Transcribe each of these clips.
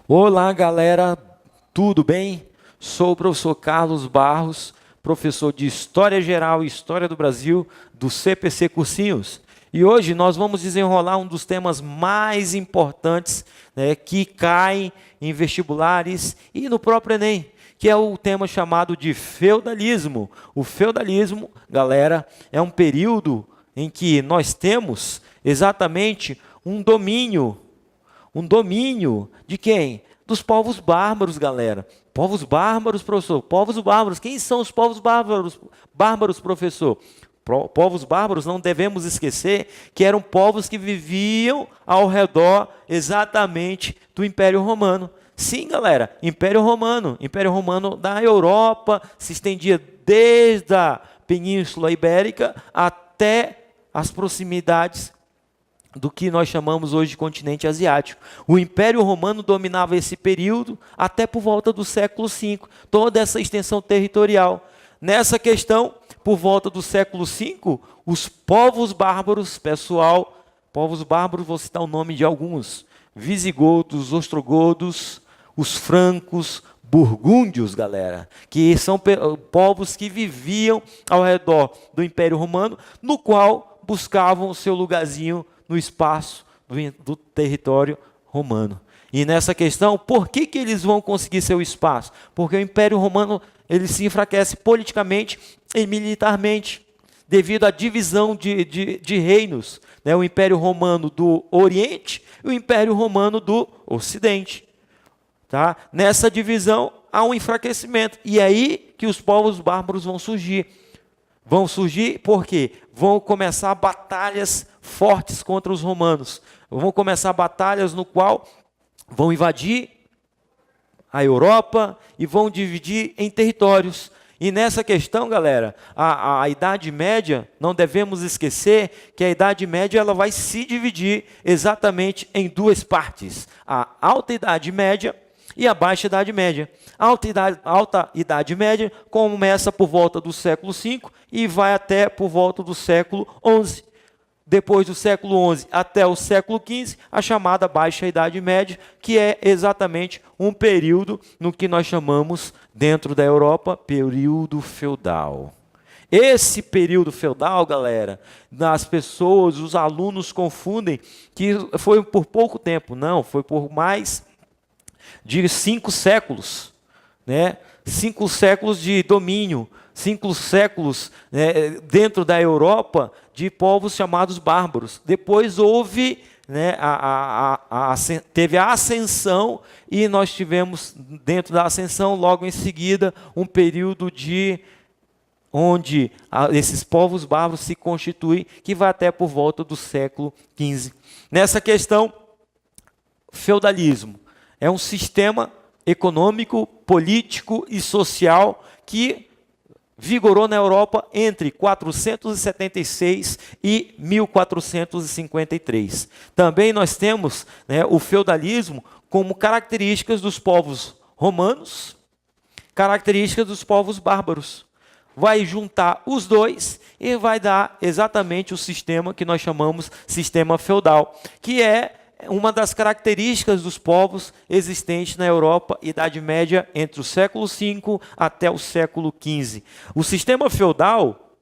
Olá, galera, tudo bem? Sou o professor Carlos Barros, professor de História Geral e História do Brasil do CPC Cursinhos. E hoje nós vamos desenrolar um dos temas mais importantes, né, que caem em vestibulares e no próprio Enem, que é o tema chamado de feudalismo. O feudalismo, galera, é um período em que nós temos exatamente um domínio de quem? Dos povos bárbaros, galera. Povos bárbaros, professor. Povos bárbaros. Quem são os povos bárbaros? Bárbaros, professor. Povos bárbaros, não devemos esquecer que eram povos que viviam ao redor exatamente do Império Romano. Sim, galera, Império Romano da Europa, se estendia desde a Península Ibérica até as proximidades do que nós chamamos hoje de continente asiático. O Império Romano dominava esse período até por volta do século V, toda essa extensão territorial. Nessa questão, por volta do século V, os povos bárbaros, pessoal, povos bárbaros, vou citar o nome de alguns: visigodos, ostrogodos, os francos, burgúndios, galera, que são povos que viviam ao redor do Império Romano, no qual buscavam o seu lugarzinho no espaço do território romano. E nessa questão, por que eles vão conseguir seu espaço? Porque o Império Romano ele se enfraquece politicamente e militarmente, devido à divisão de reinos, né? O Império Romano do Oriente e o Império Romano do Ocidente. Tá? Nessa divisão há um enfraquecimento, e é aí que os povos bárbaros vão surgir. Vão surgir porque vão começar batalhas fortes contra os romanos. Vão começar batalhas no qual vão invadir a Europa e vão dividir em territórios. E nessa questão, galera, a Idade Média, não devemos esquecer que a Idade Média ela vai se dividir exatamente em duas partes: a Alta Idade Média e a Baixa Idade Média. A Alta Idade Média começa por volta do século V e vai até por volta do século XI. Depois do século XI até o século XV, a chamada Baixa Idade Média, que é exatamente um período no que nós chamamos, dentro da Europa, período feudal. Esse período feudal, galera, as pessoas, os alunos confundem que foi por pouco tempo. Não, foi por mais de 5 séculos, né? 5 séculos de domínio, 5 séculos, né, dentro da Europa, de povos chamados bárbaros. Depois houve, né, teve a ascensão, e nós tivemos, dentro da ascensão, logo em seguida, um período onde esses povos bárbaros se constituem, que vai até por volta do século XV. Nessa questão, feudalismo é um sistema econômico, político e social que vigorou na Europa entre 476 e 1453. Também nós temos, né, o feudalismo como características dos povos romanos, características dos povos bárbaros. Vai juntar os dois e vai dar exatamente o sistema que nós chamamos sistema feudal, que é uma das características dos povos existentes na Europa, Idade Média, entre o século V até o século XV. O sistema feudal,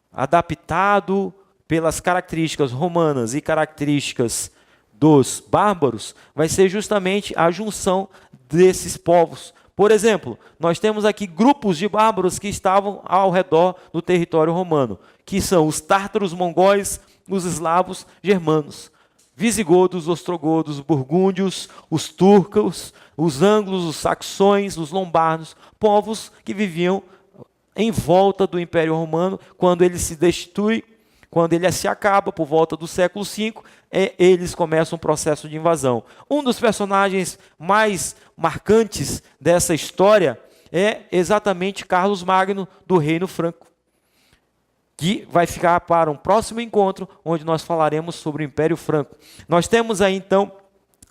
adaptado pelas características romanas e características dos bárbaros, vai ser justamente a junção desses povos. Por exemplo, nós temos aqui grupos de bárbaros que estavam ao redor do território romano, que são os tártaros, mongóis, os eslavos, germanos. Visigodos, ostrogodos, burgúndios, os turcos, os ângulos, os saxões, os lombardos, povos que viviam em volta do Império Romano. Quando ele se destitui, quando ele se acaba, por volta do século V, eles começam um processo de invasão. Um dos personagens mais marcantes dessa história é exatamente Carlos Magno, do Reino Franco, que vai ficar para um próximo encontro, onde nós falaremos sobre o Império Franco. Nós temos aí, então,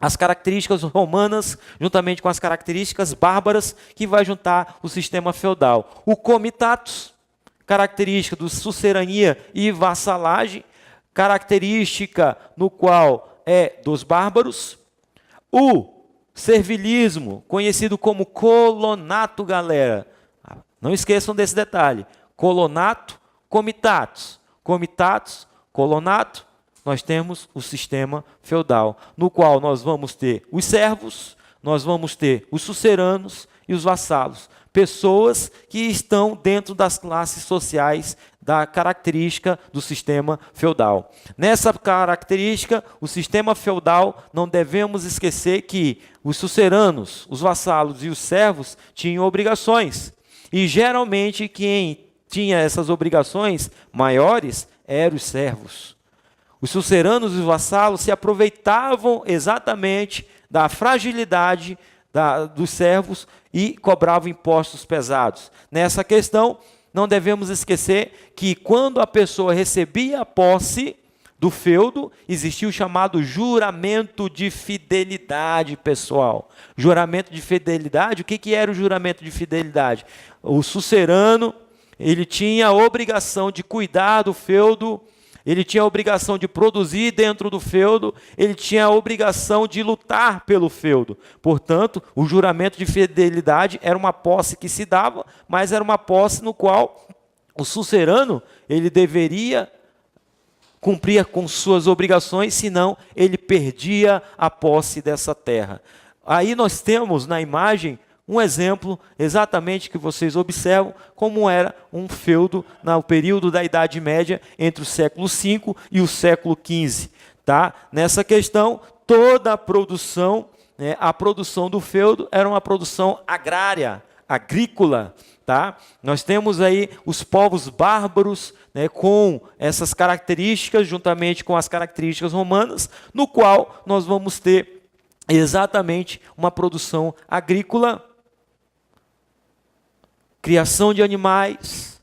as características romanas, juntamente com as características bárbaras, que vai juntar o sistema feudal. O comitatus, característica do sucerania e vassalagem, característica no qual é dos bárbaros. O servilismo, conhecido como colonato, galera. Não esqueçam desse detalhe. Colonato, comitatus. Comitatus, colonato, nós temos o sistema feudal, no qual nós vamos ter os servos, nós vamos ter os suceranos e os vassalos. Pessoas que estão dentro das classes sociais da característica do sistema feudal. Nessa característica, o sistema feudal, não devemos esquecer que os suceranos, os vassalos e os servos tinham obrigações. E geralmente quem tinha essas obrigações maiores eram os servos. Os suceranos e os vassalos se aproveitavam exatamente da fragilidade dos servos e cobravam impostos pesados. Nessa questão, não devemos esquecer que quando a pessoa recebia a posse do feudo, existia o chamado juramento de fidelidade, pessoal. Juramento de fidelidade, o que era o juramento de fidelidade? O sucerano, ele tinha a obrigação de cuidar do feudo, ele tinha a obrigação de produzir dentro do feudo, ele tinha a obrigação de lutar pelo feudo. Portanto, o juramento de fidelidade era uma posse que se dava, mas era uma posse no qual o sucerano, ele deveria cumprir com suas obrigações, senão ele perdia a posse dessa terra. Aí nós temos na imagem um exemplo exatamente que vocês observam como era um feudo no período da Idade Média entre o século V e o século XV. Tá? Nessa questão, toda a produção do feudo era uma produção agrária, agrícola. Tá? Nós temos aí os povos bárbaros, com essas características, juntamente com as características romanas, no qual nós vamos ter exatamente uma produção agrícola, criação de animais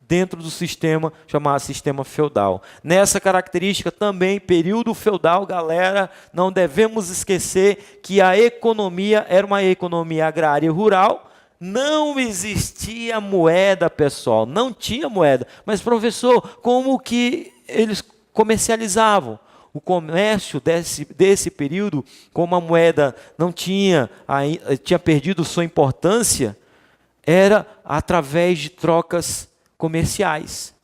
dentro do sistema chamado sistema feudal. Nessa característica também, período feudal, galera, não devemos esquecer que a economia era uma economia agrária e rural. Não existia moeda, pessoal, não tinha moeda. Mas, professor, como que eles comercializavam? O comércio desse período, como a moeda não tinha perdido sua importância, era através de trocas comerciais.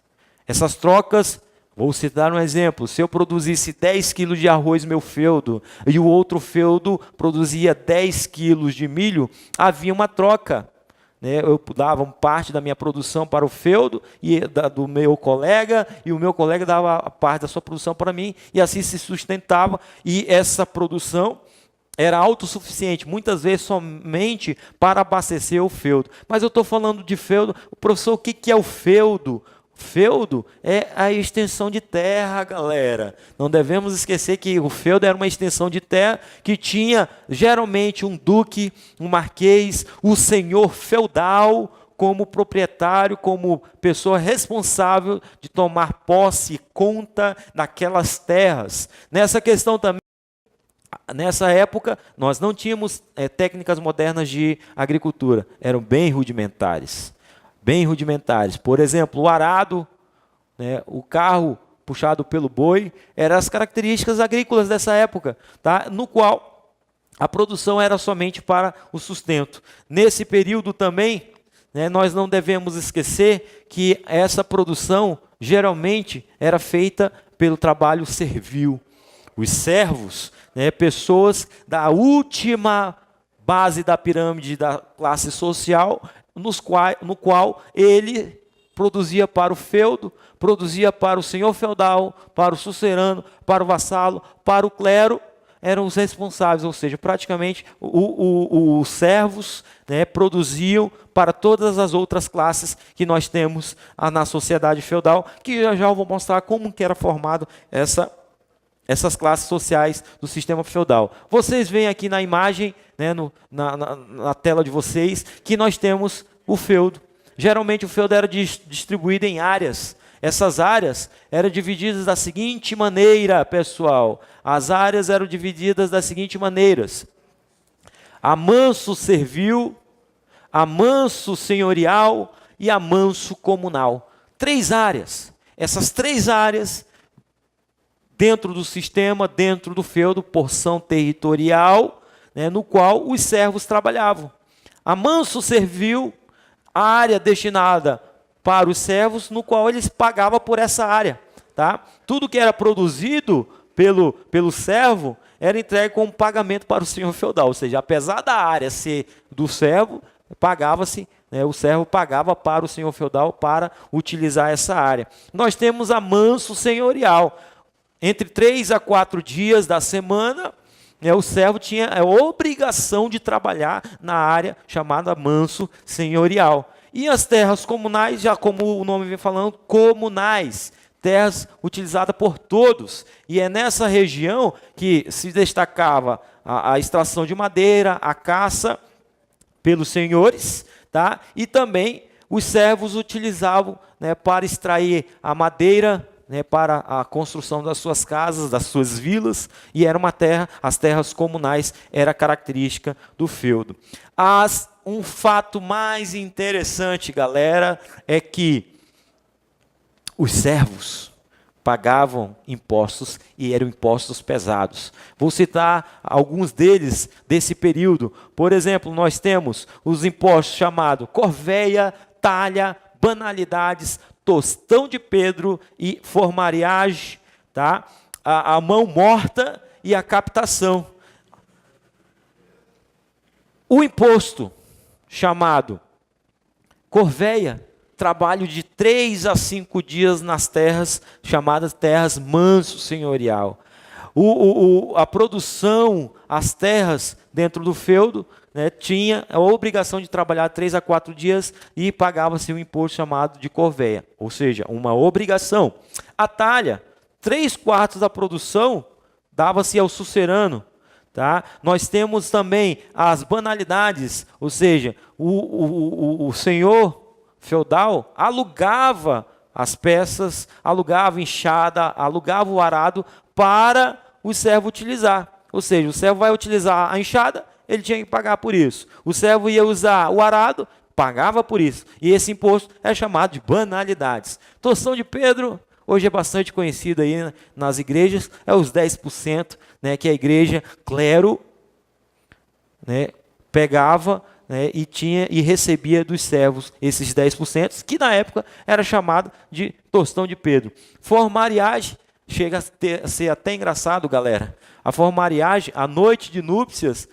Essas trocas, vou citar um exemplo, se eu produzisse 10 quilos de arroz meu feudo, e o outro feudo produzia 10 quilos de milho, havia uma troca. Eu dava parte da minha produção para o feudo e do meu colega, e o meu colega dava a parte da sua produção para mim, e assim se sustentava, e essa produção era autossuficiente, muitas vezes somente para abastecer o feudo. Mas eu estou falando de feudo. Professor, o que é o feudo? Feudo é a extensão de terra, galera. Não devemos esquecer que o feudo era uma extensão de terra que tinha geralmente um duque, um marquês, o senhor feudal como proprietário, como pessoa responsável de tomar posse e conta daquelas terras. Nessa questão também, nessa época, nós não tínhamos técnicas modernas de agricultura, eram bem rudimentares. Bem rudimentares. Por exemplo, o arado, o carro puxado pelo boi, eram as características agrícolas dessa época, tá? No qual a produção era somente para o sustento. Nesse período também, nós não devemos esquecer que essa produção geralmente era feita pelo trabalho servil. Os servos, pessoas da última base da pirâmide da classe social, no qual ele produzia para o feudo, produzia para o senhor feudal, para o sucerano, para o vassalo, para o clero, eram os responsáveis, ou seja, praticamente os servos produziam para todas as outras classes que nós temos na sociedade feudal, que já eu vou mostrar como que era formado essas classes sociais do sistema feudal. Vocês veem aqui na imagem, na tela de vocês, que nós temos o feudo. Geralmente o feudo era distribuído em áreas. Essas áreas eram divididas da seguinte maneira, pessoal. As áreas eram divididas das seguintes maneiras: amanso servil, amanso senhorial e amanso comunal. 3 áreas. Essas 3 áreas dentro do sistema, dentro do feudo, porção territorial, né, no qual os servos trabalhavam. A manso serviu a área destinada para os servos, no qual eles pagavam por essa área. Tá? Tudo que era produzido pelo servo era entregue como pagamento para o senhor feudal. Ou seja, apesar da área ser do servo, pagava-se, né, o servo pagava para o senhor feudal para utilizar essa área. Nós temos a manso senhorial. Entre 3 a 4 dias da semana, o servo tinha a obrigação de trabalhar na área chamada manso senhorial. E as terras comunais, já como o nome vem falando, comunais, terras utilizadas por todos. E é nessa região que se destacava a extração de madeira, a caça pelos senhores, tá? E também os servos utilizavam, né, para extrair a madeira, né, para a construção das suas casas, das suas vilas, e era uma terra, as terras comunais era característica do feudo. Um fato mais interessante, galera, é que os servos pagavam impostos e eram impostos pesados. Vou citar alguns deles desse período. Por exemplo, nós temos os impostos chamados corvéia, talha, banalidades, tostão de Pedro e formariagem, tá? A mão morta e a captação. O imposto chamado corvéia, trabalho de 3 a 5 dias nas terras, chamadas terras manso senhorial. A produção, as terras dentro do feudo, né, tinha a obrigação de trabalhar 3 a 4 dias e pagava-se um imposto chamado de corvéia, ou seja, uma obrigação. A talha, 3/4 da produção dava-se ao sucerano. Tá? Nós temos também as banalidades, ou seja, o senhor feudal alugava as peças, alugava enxada, alugava o arado para o servo utilizar. Ou seja, o servo vai utilizar a enxada, ele tinha que pagar por isso. O servo ia usar o arado, pagava por isso. E esse imposto é chamado de banalidades. Tostão de Pedro, hoje é bastante conhecido aí nas igrejas, é os 10%, né, que a igreja, clero, né, pegava, né, e recebia dos servos esses 10%, que na época era chamado de tostão de Pedro. Formariagem, chega a ser até engraçado, galera. A formariagem, a noite de núpcias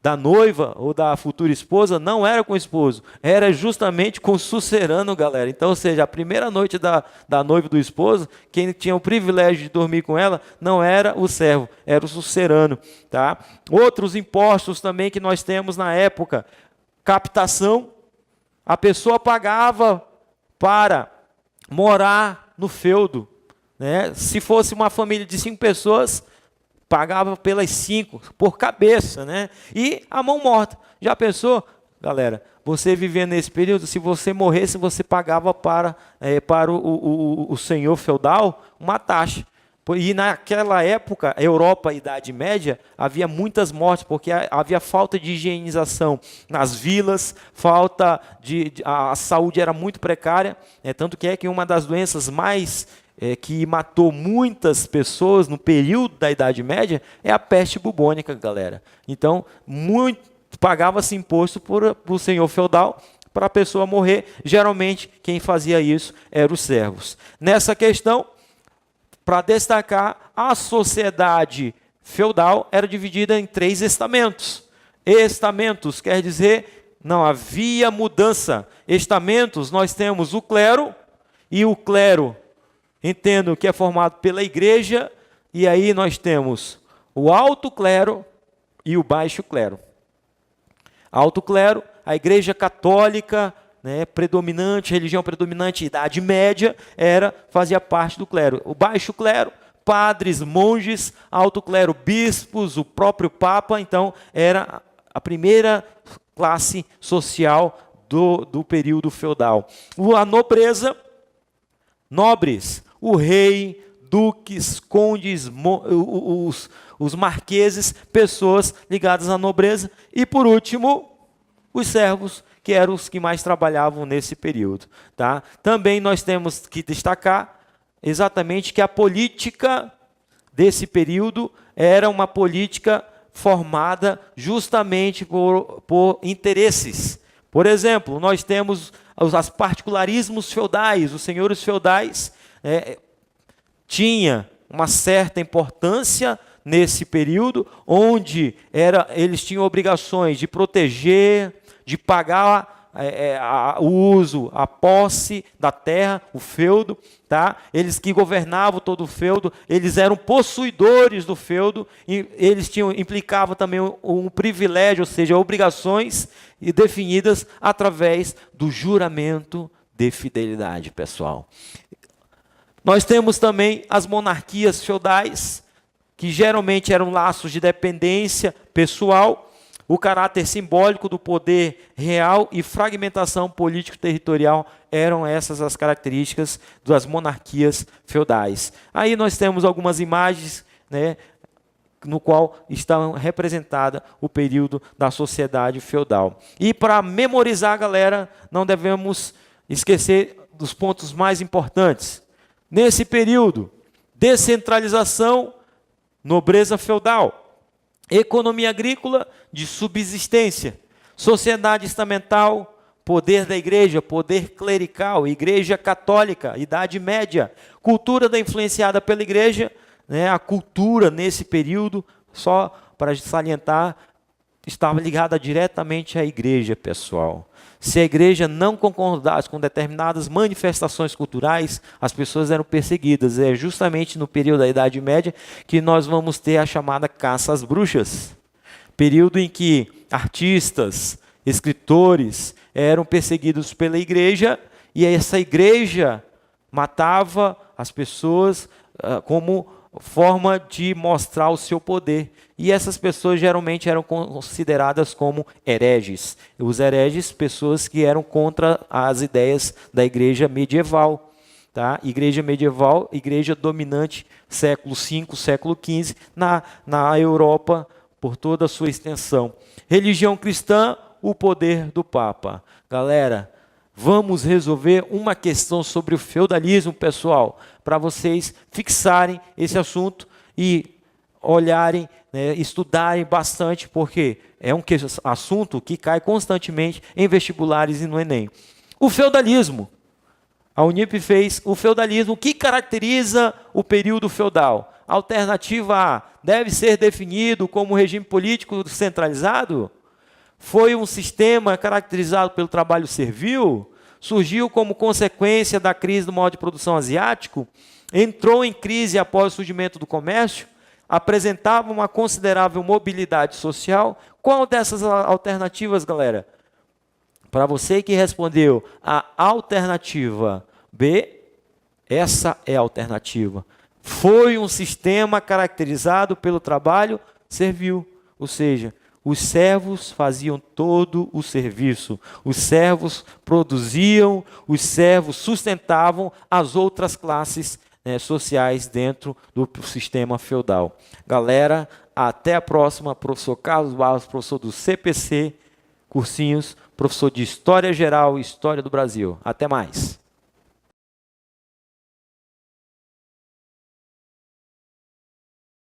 da noiva ou da futura esposa, não era com o esposo, era justamente com o sucerano, galera. Então, ou seja, a primeira noite da noiva do esposo, quem tinha o privilégio de dormir com ela, não era o servo, era o sucerano. Tá? Outros impostos também que nós temos na época, captação, a pessoa pagava para morar no feudo. Né? Se fosse uma família de 5 pessoas, pagava pelas 5, por cabeça, né? E a mão morta. Já pensou, galera, você vivendo nesse período, se você morresse, você pagava para o senhor feudal uma taxa. E naquela época, Europa, Idade Média, havia muitas mortes, porque havia falta de higienização nas vilas, a saúde era muito precária, tanto que uma das doenças mais que matou muitas pessoas no período da Idade Média é a peste bubônica, galera. Então, pagava-se imposto por o senhor feudal para a pessoa morrer. Geralmente, quem fazia isso eram os servos. Nessa questão, para destacar, a sociedade feudal era dividida em 3 estamentos. Estamentos quer dizer, não havia mudança. Estamentos, nós temos o clero, e o clero, entendo que é formado pela igreja, e aí nós temos o alto clero e o baixo clero. Alto clero, a igreja católica, né, predominante, religião predominante, Idade Média, fazia parte do clero. O baixo clero, padres, monges, alto clero, bispos, o próprio papa, então era a primeira classe social do período feudal. A nobreza, nobres, o rei, duques, condes, os marqueses, pessoas ligadas à nobreza. E, por último, os servos, que eram os que mais trabalhavam nesse período. Tá? Também nós temos que destacar exatamente que a política desse período era uma política formada justamente por interesses. Por exemplo, nós temos os particularismos feudais. Os senhores feudais tinham uma certa importância nesse período, onde eles tinham obrigações de proteger, de pagar o uso, a posse da terra, o feudo, tá? Eles que governavam todo o feudo, eles eram possuidores do feudo, e eles implicavam também um privilégio, ou seja, obrigações definidas através do juramento de fidelidade, pessoal. Nós temos também as monarquias feudais, que geralmente eram laços de dependência pessoal, o caráter simbólico do poder real e fragmentação político-territorial eram essas as características das monarquias feudais. Aí nós temos algumas imagens, né, no qual está representada o período da sociedade feudal. E para memorizar, galera, não devemos esquecer dos pontos mais importantes. Nesse período, descentralização, nobreza feudal, economia agrícola de subsistência, sociedade estamental, poder da igreja, poder clerical, igreja católica, idade média, cultura influenciada pela igreja, né, a cultura nesse período, só para salientar, estava ligada diretamente à igreja, pessoal. Se a igreja não concordasse com determinadas manifestações culturais, as pessoas eram perseguidas. É justamente no período da Idade Média que nós vamos ter a chamada caça às bruxas. Período em que artistas, escritores eram perseguidos pela igreja, e essa igreja matava as pessoas como forma de mostrar o seu poder. E essas pessoas geralmente eram consideradas como hereges. Os hereges, pessoas que eram contra as ideias da igreja medieval. Tá? Igreja medieval, igreja dominante, século V, século XV, na Europa, por toda a sua extensão. Religião cristã, o poder do Papa. Galera, vamos resolver uma questão sobre o feudalismo, pessoal, para vocês fixarem esse assunto e olharem, né, estudarem bastante, porque é um assunto que cai constantemente em vestibulares e no Enem. O feudalismo. A Unip fez o feudalismo. O que caracteriza o período feudal? Alternativa A, deve ser definido como regime político centralizado? Foi um sistema caracterizado pelo trabalho servil? Surgiu como consequência da crise do modo de produção asiático? Entrou em crise após o surgimento do comércio? Apresentava uma considerável mobilidade social? Qual dessas alternativas, galera? Para você que respondeu a alternativa B, essa é a alternativa. Foi um sistema caracterizado pelo trabalho servil, ou seja, os servos faziam todo o serviço, os servos produziam, os servos sustentavam as outras classes sociais dentro do sistema feudal. Galera, até a próxima. Professor Carlos Barros, professor do CPC, cursinhos, professor de História Geral e História do Brasil. Até mais.